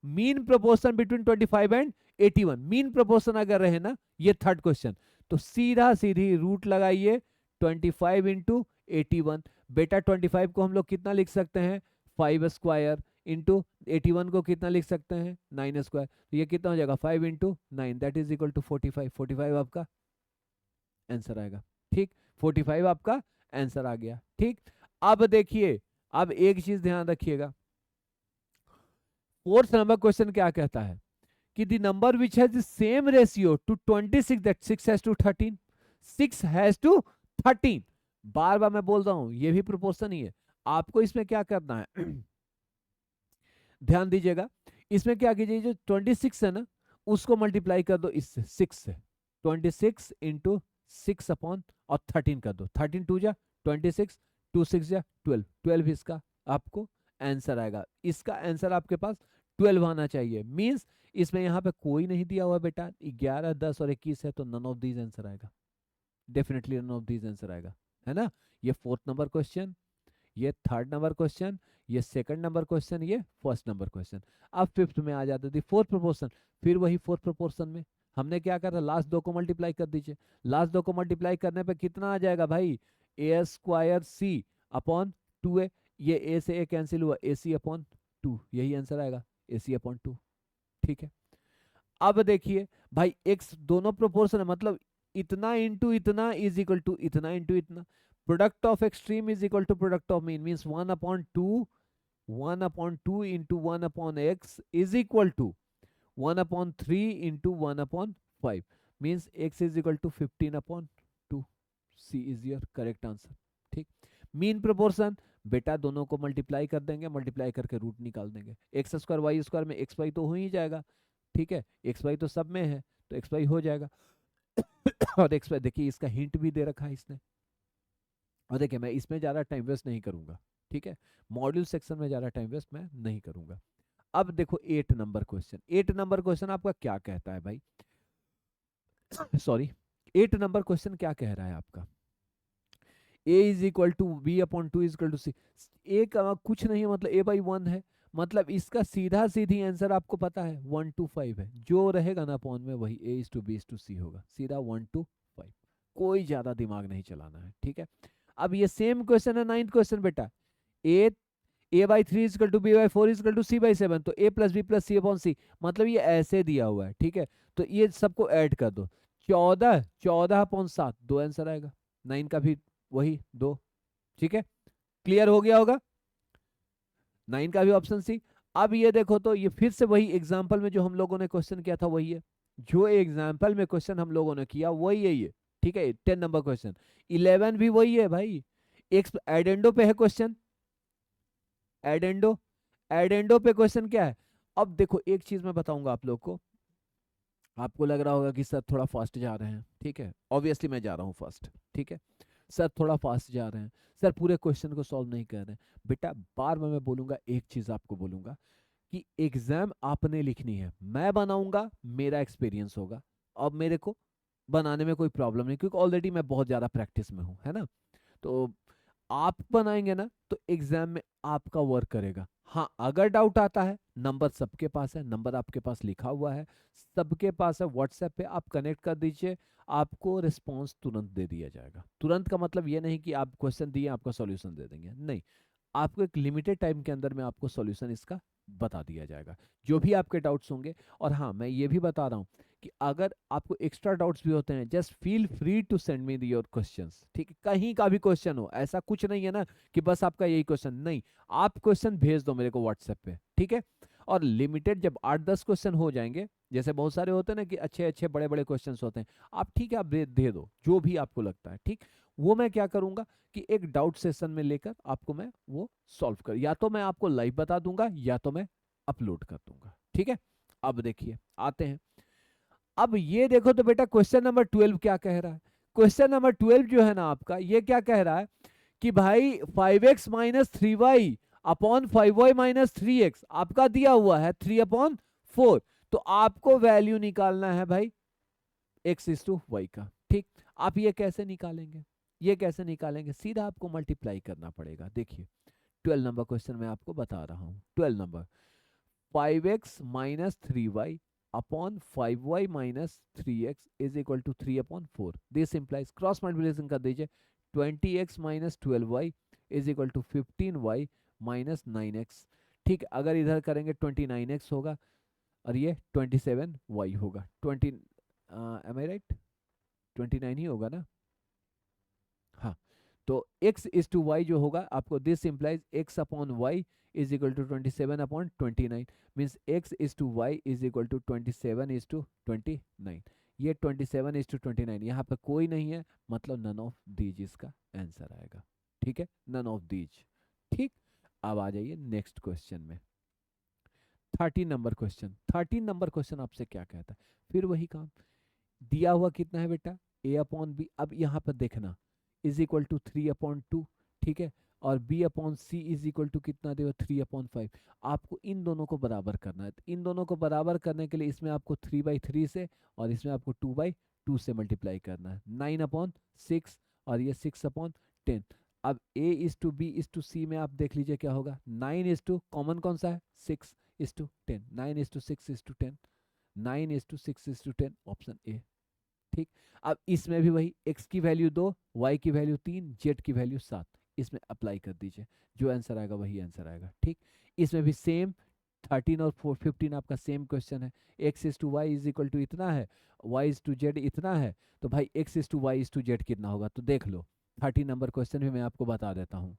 mean proportion between 25 and 81, mean proportion अगर रहे ना, ये थर्ड क्वेश्चन, तो सीधा सीधी रूट लगाइए 25 इंटू 81। बेटा 25 को हम लोग कितना लिख सकते हैं, 5 स्क्वायर, इंटू 81 को कितना लिख सकते हैं, 9 स्क्वायर, तो ये कितना हो जाएगा 5 into 9, that is equal to 45, 45 आपका आंसर आएगा। ठीक, 45 आपका आंसर आ गया। ठीक, अब देखिए, अब एक चीज ध्यान रखिएगा, फोर्थ नंबर क्वेश्चन क्या कहता है कि the number which has the same ratio to 26 that 6 has to 13, 6 has to 13, बार बार मैं बोल रहा हूं ये भी प्रोपोर्शन ही है। आपको इसमें क्या करना है ध्यान दीजिएगा, इसमें क्या कीजिए, जो 26 है ना उसको मल्टीप्लाई कर दो इससे 6 से, 26 इंटू 6 अपॉन और 13 कर दो, 13 2 जा 26, 2 6 जा 12, 12 इसका आपको आंसर आएगा। इसका आंसर आपके पास 12 आना चाहिए, मींस इसमें यहाँ पे कोई नहीं दिया हुआ बेटा, 11 10 और 21 है, तो नन ऑफ दीज आंसर आएगा, definitely none of these answer आएगा, है ना। ये फोर्थ नंबर क्वेश्चन, ये थर्ड नंबर क्वेश्चन, ये सेकंड नंबर क्वेश्चन, ये फर्स्ट नंबर क्वेश्चन। अब फिफ्थ में आ जाते थे फोर्थ प्रोपोर्शन, फिर वही फोर्थ प्रोपोर्शन में हमने क्या करा, लास्ट दो को मल्टीप्लाई कर दीजिए, लास्ट दो को मल्टीप्लाई करने पे कितना आ जाएगा भाई, ए स्क्वायर सी अपॉन 2a, ये ए से ए कैंसिल हुआ, ए सी अपॉन 2, यही आंसर आएगा, ए सी अपॉन 2। ठीक है, अब देखिए भाई एक्स दोनों प्रोपोर्शन है, मतलब इतना इंटू इतना इज इक्वल टू इतना इंटू इतना, product of extreme is equal to product of mean, means 1/2, 1/2 into 1/x is equal to 1/3 into 1/5, means x is equal to 15/2, C is your correct answer. ठीक, mean proportion बेटा दोनों को multiply कर देंगे, multiply करके root निकाल देंगे, x square Y square में एक्स वाई तो हो ही जाएगा। ठीक है, एक्स वाई तो सब में है, तो एक्स वाई हो जाएगा और एक्स वाई देखिए इसका हिंट भी दे रखा है इसने, और देखिए मैं इसमें ज़्यादा टाइम वेस्ट नहीं करूंगा। ठीक है, मॉड्यूल सेक्शन में ज़्यादा टाइम वेस्ट मैं नहीं करूंगा। अब देखो 8 नंबर क्वेश्चन, 8 नंबर क्वेश्चन आपका क्या कहता है भाई सॉरी, 8 नंबर क्वेश्चन क्या कह रहा है आपका, a is equal to b upon 2 is equal to c, a का कुछ नहीं है, मतलब a बाई 1 है, मतलब इसका सीधा सीधी आंसर आपको पता है 1 to 5 है, जो रहेगा ना अपॉन में वही a is to B is to c होगा, सीधा 1 to 5, कोई ज्यादा दिमाग नहीं चलाना है। ठीक है, अब ये सेम क्वेश्चन है 9th क्वेश्चन बेटा, a by 3 is equal to b by 4 is equal to c by 7, तो a plus b plus C upon c, मतलब ये ऐसे दिया हुआ है। ठीक है, तो ये सबको ऐड कर दो, 14/7 दो आंसर आएगा, 9 का भी वही 2। ठीक है, क्लियर हो गया होगा, 9 का भी ऑप्शन सी। अब ये देखो तो ये फिर से वही एग्जाम्पल में जो हम लोगों ने क्वेश्चन किया था वही है, जो एग्जाम्पल में क्वेश्चन हम लोगों ने किया वही है ये। ठीक है, 10 नंबर क्वेश्चन, 11 भी वही है भाई, एक एडेंडो पे है क्वेश्चन, एडेंडो, एडेंडो पे क्वेश्चन क्या है। अब देखो एक चीज मैं बताऊंगा आप लोग को, आपको लग रहा होगा कि सर थोड़ा फास्ट जा रहे हैं, ठीक है, ऑब्वियसली मैं जा रहा हूँ फास्ट, ठीक है, सर थोड़ा फास्ट जा रहे हैं, सर पूरे क्वेश्चन को सॉल्व नहीं कर रहे हैं। बेटा बार बार मैं बोलूंगा, एक चीज आपको बोलूंगा कि एग्जाम आपने लिखनी है, मैं बनाऊंगा, मेरा एक्सपीरियंस होगा, अब मेरे को बनाने में कोई प्रॉब्लम नहीं, क्योंकि ऑलरेडी मैं बहुत ज्यादा प्रैक्टिस में हूँ, है ना। तो आप बनाएंगे ना तो एग्जाम में आपका वर्क करेगा। हाँ, अगर डाउट आता है, नंबर सबके पास है, नंबर आपके पास लिखा हुआ है, सबके पास है, व्हाट्सएप पे आप कनेक्ट कर दीजिए, आपको रिस्पांस तुरंत दे दिया जाएगा। तुरंत का मतलब ये नहीं कि आप क्वेश्चन दिए आपको सॉल्यूशन दे देंगे, नहीं, आपको एक लिमिटेड टाइम के अंदर में आपको सॉल्यूशन इसका बता दिया जाएगा, जो भी आपके डाउट्स होंगे। और हाँ, मैं ये भी बता रहा हूँ कि अगर आपको एक्स्ट्रा डाउट्स भी होते हैं, just feel free to send me your questions, ठीक है? कहीं का भी क्वेश्चन हो, ऐसा कुछ नहीं है ना कि बस आपका यही क्वेश्चन, नहीं, आप क्वेश्चन भेज दो मेरे को व्हाट्सएप पे, ठीक है? और लिमिटेड जब 8-10 क्वेश्चन हो जाएंगे, जैसे बहुत सारे होते हैं ना कि अच्छे अच्छे बड़े बड़े क्वेश्चंस होते हैं, आप ठीक है, आप दे दो जो भी आपको लगता है, ठीक? वो मैं क्या करूंगा कि एक डाउट सेशन में लेकर आपको मैं वो सॉल्व कर, या तो मैं आपको लाइव बता दूंगा या तो मैं अपलोड कर दूंगा, ठीक है? अब देखिए, आते हैं। अब ये देखो तो बेटा क्वेश्चन नंबर 12 क्या कह रहा है। क्वेश्चन नंबर 12 जो है ना आपका, ये क्या कह रहा है कि भाई 5x minus 3y upon 5y minus 3x आपका दिया हुआ है 3/4। तो आपको वैल्यू निकालना है भाई x इज टू वाई का, ठीक? आप ये कैसे निकालेंगे? ये कैसे निकालेंगे? सीधा आपको मल्टीप्लाई करना पड़ेगा। देखिए 12 नंबर क्वेश्चन मैं आपको बता रहा हूं। 12 number, 5x minus 3y upon 5y minus 3x is equal to 3/4। This implies, cross multiplication कर दीजिए, 20x minus 12y is equal to 15y minus 9x। ठीक है, अगर इधर करेंगे 29x होगा और ये 27y होगा। 20, एम आई राइट? 29 ही होगा ना? हाँ, तो x इज टू वाई जो होगा आपको, this implies x upon Y is equal to 27/29, means x is to Y is equal to 27:29। ये 27:29 यहाँ पे कोई नहीं है, मतलब नन ऑफ दीज इसका आंसर आएगा, ठीक है? नन ऑफ दीज, ठीक? अब आ जाइए नेक्स्ट क्वेश्चन में। 13 नंबर क्वेश्चन। 13 नंबर क्वेश्चन आपसे क्या कहता है? फिर वही काम, दिया हुआ कितना है बेटा, a अपॉन बी। अब यहाँ पर देखना, इज इक्वल टू 3/2, ठीक है? और b upon C is equal to कितना देगा, 3/5। आपको इन दोनों को बराबर करना है। तो इन दोनों को बराबर करने के लिए इसमें आपको 3/3 से और इसमें आपको 2/2 से मल्टीप्लाई करना है। 9/6 और ये 6/10। अब a is to B is to c में आप देख लीजिए क्या होगा। 9 इज टू, कॉमन कौन सा है, 6:10। 9 is to 6:10, 9 is to 6:10, option A, ठीक? अब इसमें भी वही, x की वैल्यू 2, y की वैल्यू 3, z की वैल्यू 7, इसमें अप्लाई कर दीजिए, जो आंसर आएगा वही आंसर आएगा, ठीक? इसमें भी सेम 13 और 15 आपका सेम क्वेश्चन है। x is to Y is equal to इतना है, y इज टू जेड इतना है, तो भाई x is to Y is to Z कितना होगा? तो देख लो, 13 नंबर क्वेश्चन भी मैं आपको बता देता हूँ।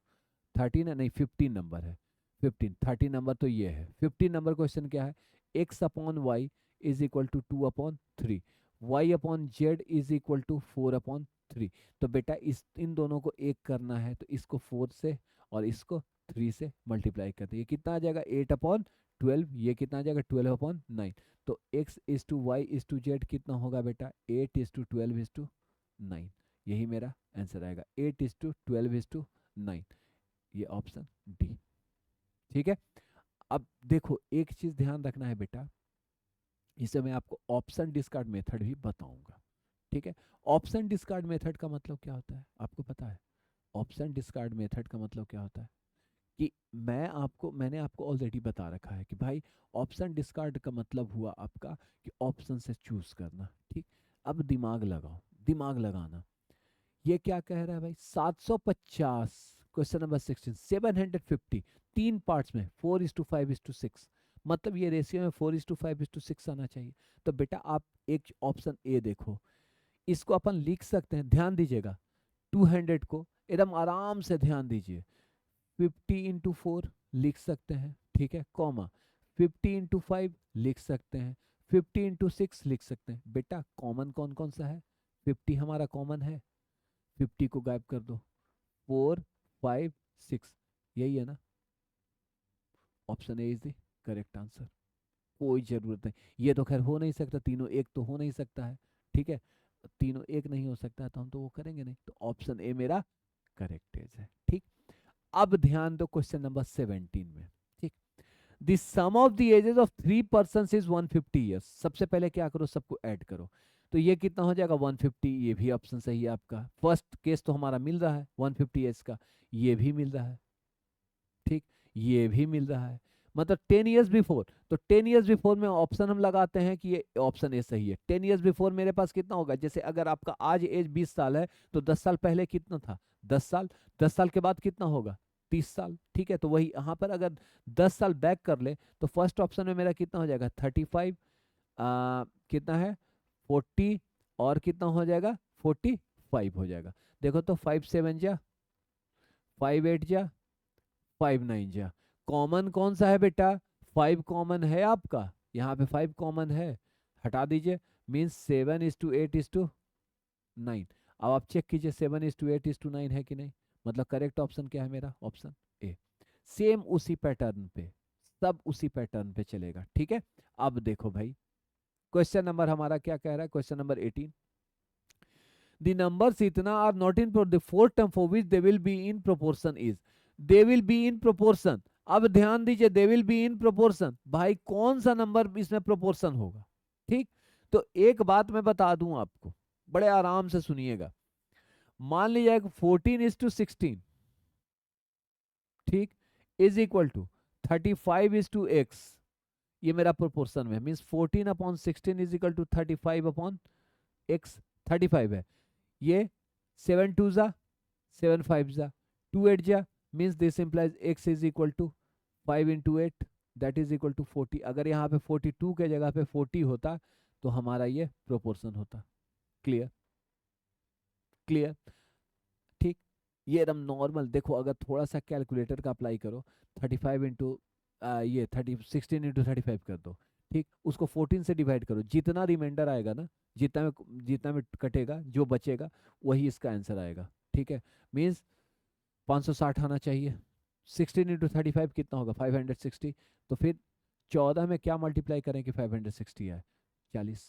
13 है नहीं, 15 नंबर है। 15, 13 नंबर तो ये है। 15 नंबर क्वेश्चन क्या है, x upon Y is equal to 2/3, y upon Z is equal to 4/3। तो बेटा इन दोनों को एक करना है, तो इसको 4 से और इसको 3 से मल्टीप्लाई करते हैं। ये कितना आ जाएगा, 8/12। ये कितना आ जाएगा, 12/9। तो x is to Y is to Z कितना होगा बेटा, 8 इज टू 12 इज टू 9। यही मेरा आंसर आएगा, 8 इज टू 12 इज टू 9, ये ऑप्शन डी, ठीक है? अब देखो एक चीज ध्यान रखना है बेटा, इसे मैं आपको ऑप्शन डिस्कार्ड मेथड भी बताऊंगा, ठीक है? ऑप्शन डिस्कार्ड मेथड का मतलब क्या होता है आपको पता है? ऑप्शन डिस्कार्ड मेथड का मतलब क्या होता है कि मैंने आपको ऑलरेडी बता रखा है कि भाई ऑप्शन डिस्कार्ड का मतलब हुआ आपका कि ऑप्शन से चूज करना, ठीक? अब दिमाग लगाओ, दिमाग लगाना। ये क्या कह रहा है भाई, 750, क्वेश्चन नंबर 16, 750, 3 पार्ट्स में 4:5:6, मतलब ये रेशियो में 4:5:6 आना चाहिए। तो बेटा आप एक ऑप्शन ए देखो, इसको अपन लिख सकते हैं, ध्यान दीजिएगा, 200 को एकदम आराम से ध्यान दीजिए, 50 × 4 लिख सकते हैं, ठीक है? कॉमा 50 × 5 लिख सकते हैं, 50 × 6 लिख सकते हैं। बेटा कॉमन कौन कौन सा है, 50 हमारा कॉमन है, 50 को गायब कर दो, 4, 5, 6, यही है ना? Option A is the correct answer. कोई जरूरत नहीं, ये तो खैर हो नहीं सकता, तीनों एक तो हो नहीं सकता है, ठीक है? तीनों एक नहीं हो सकता है तो हम तो वो करेंगे नहीं, तो ऑप्शन ए मेरा करेक्ट है, ठीक? अब ध्यान दो क्वेश्चन नंबर 17 में, ठीक? The sum of the ages of 3 person is 150 years. सबसे पहले क्या करो, सबको ऐड करो, तो ये कितना हो जाएगा, 150। ये भी ऑप्शन सही है आपका, फर्स्ट केस तो हमारा मिल रहा है 150 एज का, ये भी मिल रहा है, ठीक? ये भी मिल रहा है, मतलब 10 ईयर्स बिफोर। तो 10 ईयर्स बिफोर में ऑप्शन हम लगाते हैं कि ये ऑप्शन ए सही है। 10 ईयर्स बिफोर मेरे पास कितना होगा, जैसे अगर आपका आज एज 20 साल है तो 10 साल पहले कितना था, 10 साल। 10 साल के बाद कितना होगा, 30 साल, ठीक है। तो वही यहाँ पर अगर 10 साल बैक कर ले तो फर्स्ट ऑप्शन में मेरा कितना हो जाएगा 35, कितना है 40, और कितना हो जाएगा 45 हो जाएगा। देखो तो 5 7 जा, 5 8 जा, 5 9 जा, कॉमन कौन सा है बेटा, 5 कॉमन है आपका, यहाँ पे 5 कॉमन है, हटा दीजिए, मीन्स 7:8:9। अब आप चेक कीजिए 7:8:9 है कि नहीं, मतलब करेक्ट ऑप्शन क्या है मेरा, ऑप्शन ए। सेम उसी पैटर्न पे, सब उसी पैटर्न पे चलेगा, ठीक है। अब देखो भाई क्वेश्चन नंबर हमारा क्या कह रहा है, क्वेश्चन नंबर 18, the numbers इतना are not in the fourth term for which they will be in proportion is, they will be in proportion। अब ध्यान दीजिए they will be in proportion, भाई कौन सा नंबर इसमें प्रोपोर्शन होगा, ठीक। तो एक बात मैं बता दूं आपको, बड़े आराम से सुनिएगा, मान लीजिए 14:16, ठीक, इज इक्वल टू 35:x, ये मेरा प्रोपोर्शन में means 14/16 is equal to 35/x, 35 है, ये 7 2 जा 7 5 जा 2 8 जा, means this implies x is equal to 5 × 8 that is equal to 40। अगर यहाँ पे 42 के जगह पे 40 होता तो हमारा ये प्रोपोर्शन होता। क्लियर, क्लियर, ठीक। ये एकदम नॉर्मल, देखो अगर थोड़ा सा कैलकुलेटर का अप्लाई करो, 35 इंटू ये 16 × 35 कर दो, ठीक, उसको 14 से डिवाइड करो, जितना रिमाइंडर आएगा ना, जितना में कटेगा, जो बचेगा वही इसका आंसर आएगा, ठीक है। मीन्स 560 आना चाहिए। 16 × 35 कितना होगा 560, तो फिर 14 में क्या मल्टीप्लाई करें कि 560 आए, 40,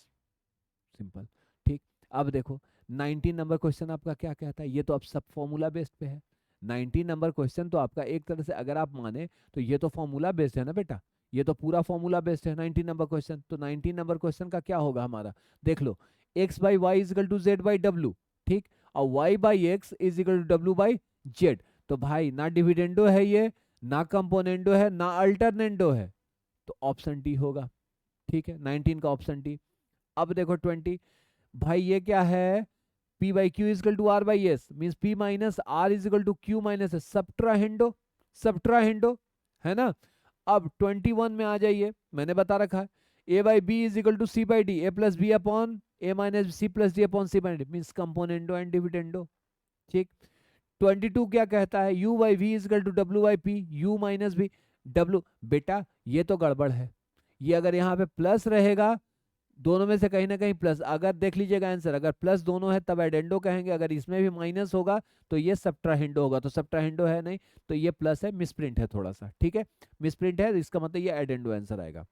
सिंपल, ठीक। अब देखो 19 नंबर क्वेश्चन आपका क्या कहता है, ये तो अब सब फॉर्मूला बेस्ड पे है। 19 नंबर क्वेश्चन तो आपका एक तरह से अगर आप माने तो ये तो फॉर्मूला बेस्ड है ना बेटा, ये तो पूरा फॉर्मूला बेस्ड है 19 नंबर क्वेश्चन। तो 19 नंबर क्वेश्चन का क्या होगा हमारा, देख लो, x/y = z/w, ठीक, और y/x = w/z। तो भाई ना डिविडेंडो है ये, ना कंपोनेंडो है, ना अल्टरनेंडो है, तो ऑप्शन डी होगा, ठीक है, 19 का ऑप्शन डी। अब देखो 20, भाई ये क्या है, p/q = r/s, means p - r = q - s, सब्ट्राहेंडो, सब्ट्राहेंडो, है ना। अब 21 में आ जाइए, मैंने बता रखा है a/b = c/d, a + b upon a - c + d upon c/d, means componendo and dividendo, ठीक। 22 क्या कहता है, u/v = w/p, u - v w, बेटा ये तो गड़बड़ है, ये अगर यहाँ पे प्लस रहेगा, दोनों में से कहीं ना कहीं प्लस, अगर देख लीजिएगा आंसर, अगर प्लस दोनों है तब एडेंडो कहेंगे, अगर इसमें भी माइनस होगा तो ये सब्ट्राहेंडो होगा, तो सब्ट्राहेंडो है नहीं, तो ये प्लस है, मिसप्रिंट है थोड़ा सा, ठीक है, मिसप्रिंट है, इसका मतलब ये एडेंडो आंसर आएगा।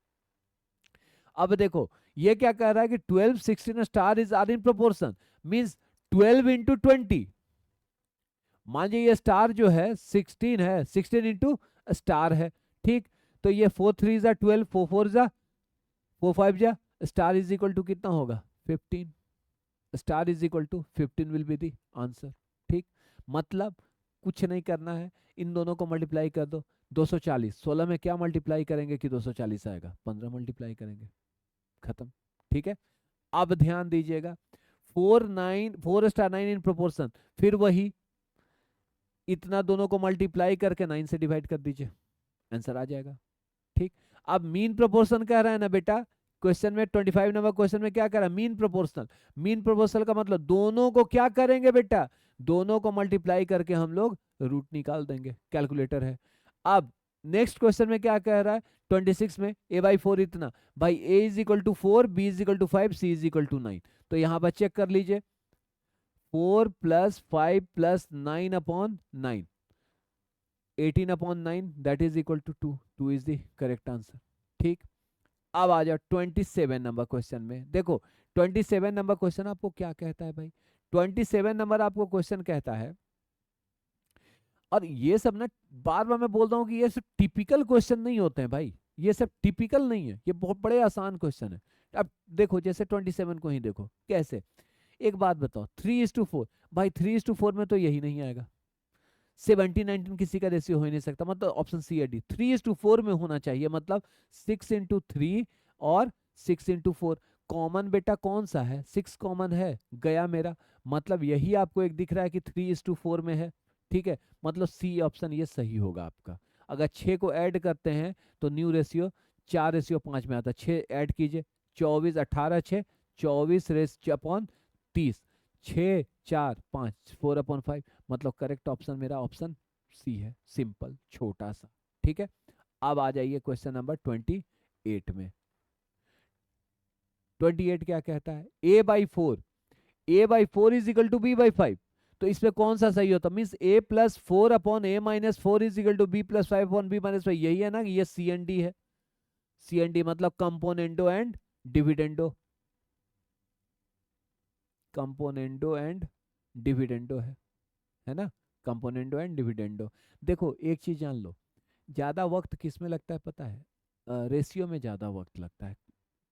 अब देखो ये क्या कह रहा है कि 12 16 star is are in proportion, means 12 × 20, मान लीजिए ये स्टार जो है 16 है, 16 इंटू स्टार है, ठीक। तो ये 4 3 जा 12, 4 4 जा 4 5 जा, स्टार इज इक्वल टू कितना होगा 15, star is equal to 15 will be the answer, ठीक। मतलब कुछ नहीं करना है, इन दोनों को मल्टीप्लाई कर दो, 240, 16 में क्या मल्टीप्लाई करेंगे कि 240 आएगा, 15 मल्टीप्लाई करेंगे, खत्म, ठीक है। अब ध्यान दीजिएगा 4 स्टार 9 इन प्रोपोर्शन, फिर वही इतना दोनों को मल्टीप्लाई करके 9 से डिवाइड कर दीजिए, आंसर आ जाएगा, ठीक। अब मीन प्रोपोर्शन कह रहा है ना बेटा, क्वेश्चन में 25 नंबर क्वेश्चन में क्या कह रहा है, मीन प्रोपोर्शनल। मीन प्रोपोर्शनल का मतलब दोनों को क्या करेंगे बेटा, दोनों को मल्टीप्लाई करके हम लोग रूट निकाल देंगे, कैलकुलेटर है। अब नेक्स्ट क्वेश्चन में क्या कह रहा है 26 में, a/4 इतना, भाई a = 4, b = 5, c = 9, तो यहां पर चेक कर लीजिए 4 + 5 + 9/9, 18/9 that is equal to 2, 2 is the correct answer, ठीक। अब आ जाओ 27 नंबर क्वेश्चन में, देखो 27 नंबर क्वेश्चन आपको क्या कहता है भाई, 27 नंबर आपको क्वेश्चन कहता है, और ये सब ना बार बार मैं बोल रहा हूँ कि ये सब टिपिकल क्वेश्चन नहीं होते हैं भाई, ये सब टिपिकल नहीं है, ये बहुत बड़े आसान क्वेश्चन है। अब देखो जैसे 27 को ही देखो कैसे, एक बात बताओ 3:4, भाई 3:4 में तो यही नहीं आएगा, 70-19 किसी का रेशियो हो ही नहीं सकता, मतलब ऑप्शन सी है डी, 3:4 में होना चाहिए, मतलब 6 × 3 और 6 × 4, कॉमन बेटा कौन सा है, 6 कॉमन है, गया मेरा, मतलब यही आपको एक दिख रहा है कि 3:4 में है, ठीक है, मतलब सी ऑप्शन ये सही होगा आपका। अगर 6 को ऐड करते हैं तो न्यू रेशियो 4:5 में आता है। 6 ऐड कीजिए, 24 18 6 24 रेस अपॉन 30, 6 4 5 4/5, मतलब करेक्ट ऑप्शन मेरा ऑप्शन सी है, सिंपल छोटा सा। ठीक है, अब आ जाइए क्वेश्चन नंबर 28 में। 28 क्या कहता है, a/4 is equal to b/5। तो इसमें कौन सा सही होता, means a+4/a-4 is equal to b+5/b-5, यही है ना, ये सी एंड डी है। सी एंड डी मतलब componendo and dividendo, componendo and dividendo है ना, कंपोनेंडो एंड डिविडेंडो। देखो एक चीज जान लो, ज्यादा वक्त किस में लगता है पता है, रेशियो में ज्यादा वक्त लगता है,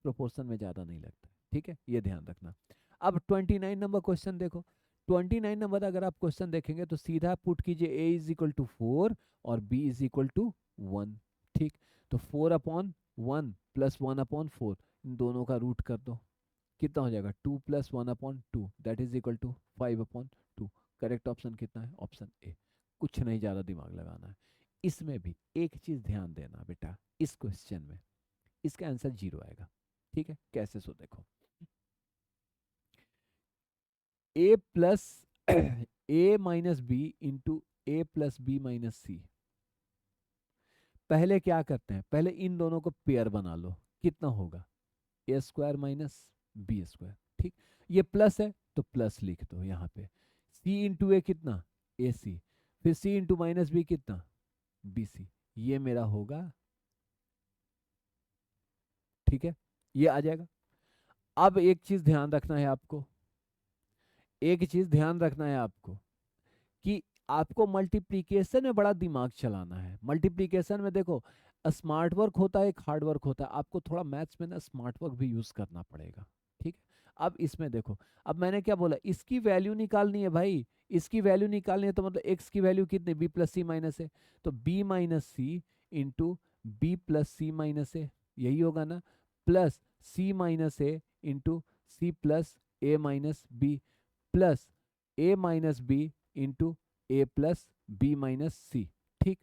प्रोपोर्शन में ज्यादा नहीं लगता। ठीक है, ये ध्यान रखना। अब 29 नंबर क्वेश्चन देखो। 29 नंबर अगर आप क्वेश्चन देखेंगे तो सीधा पुट कीजिए a इज इक्वल टू 4 और b इज इक्वल टू 1। ठीक, तो 4/1 प्लस 1/4, इन दोनों का रूट कर दो, कितना हो जाएगा 2 + 1/2, that is equal to 5/2। Correct option कितना है, ऑप्शन ए। कुछ नहीं ज्यादा दिमाग लगाना है। इसमें भी एक चीज ध्यान देना बेटा, इस क्वेश्चन में इसका आंसर 0 आएगा। ठीक है, कैसे, सो देखो, a plus a minus b into a plus b minus c. पहले क्या करते हैं, पहले इन दोनों को पेयर बना लो, कितना होगा a² माइनस b²। ठीक, ये प्लस है तो प्लस लिख दो यहाँ पे, c इंटू ए कितना ac, फिर c इंटू माइनस बी कितना bc, ये मेरा होगा। ठीक है, ये आ जाएगा। अब एक चीज ध्यान रखना है आपको, एक चीज ध्यान रखना है आपको कि आपको मल्टीप्लीकेशन में बड़ा दिमाग चलाना है। मल्टीप्लीकेशन में देखो, स्मार्ट वर्क होता है, एक हार्ड वर्क होता है, आपको थोड़ा मैथ्स में ना स्मार्ट वर्क भी यूज करना पड़ेगा। ठीक है, अब इसमें देखो, अब मैंने क्या बोला, इसकी वैल्यू निकालनी है भाई, इसकी वैल्यू निकालनी है, तो मतलब एक्स की वैल्यू कितनी, बी प्लस सी माइनस है, तो बी माइनस सी इंटू बी प्लस सी माइनस है, यही होगा ना, प्लस सी माइनस ए इंटू सी प्लस ए माइनस बी, प्लस ए माइनस बी इंटू ए प्लस बी माइनस सी। ठीक,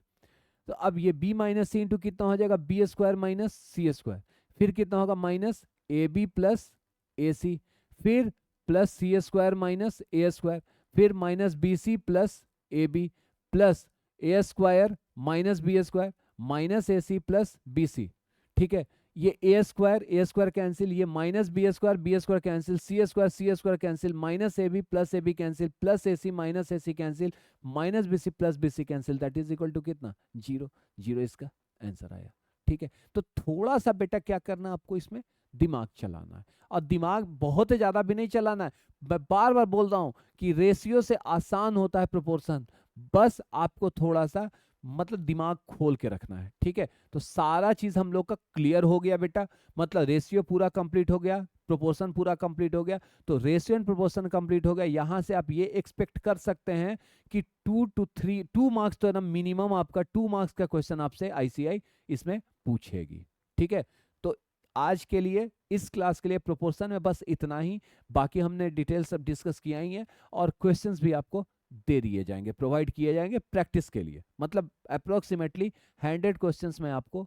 तो अब ये b माइनस सी इंटू कितना हो जाएगा, b² माइनस c², फिर कितना होगा minus A B plus A C, फिर प्लस c² माइनस a², फिर minus B C plus A B, plus a² minus b² minus A C plus B C. ठीक है, ये a² कैंसिल, ये minus b² cancel, c² cancel, minus A B plus A B cancel, plus A C minus A C cancel, minus B C plus B C cancel, that is equal to कितना 0। 0 इसका answer आया। ठीक है, तो थोड़ा सा बेटा क्या करना आपको, इसमें दिमाग चलाना है, और दिमाग बहुत ज्यादा भी नहीं चलाना है। मैं बार बार बोल रहा हूं कि रेशियो से आसान होता है प्रोपोर्शन, बस आपको थोड़ा सा मतलब दिमाग खोल के रखना है। ठीक है, तो सारा चीज हम लोग का क्लियर हो गया बेटा, मतलब रेशियो पूरा कंप्लीट हो गया, प्रोपोर्शन पूरा कंप्लीट हो गया। तो रेशियो एंड प्रोपोर्शन कंप्लीट हो गया, यहां से आप ये एक्सपेक्ट कर सकते हैं कि 2 मार्क्स तो ना मिनिमम आपका 2 मार्क्स का क्वेश्चन आपसे आईसीआई इसमें पूछेगी। ठीक है, तो आज के लिए इस क्लास के लिए प्रोपोर्शन में बस इतना ही, बाकी हमने डिटेल सब डिस्कस किया ही है, और क्वेश्चंस भी आपको दे दिए जाएंगे, प्रोवाइड किए जाएंगे प्रैक्टिस के लिए, मतलब अप्रोक्सीमेटली 100 क्वेश्चंस मैं आपको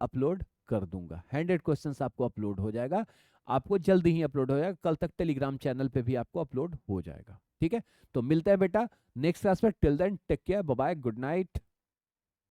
अपलोड कर दूंगा। 100 क्वेश्चंस आपको अपलोड हो जाएगा, आपको जल्दी ही अपलोड हो जाएगा, कल तक टेलीग्राम चैनल पे भी आपको अपलोड हो जाएगा। ठीक है, तो मिलता है बेटा नेक्स्ट क्लास में, till then take care, bye bye, good night.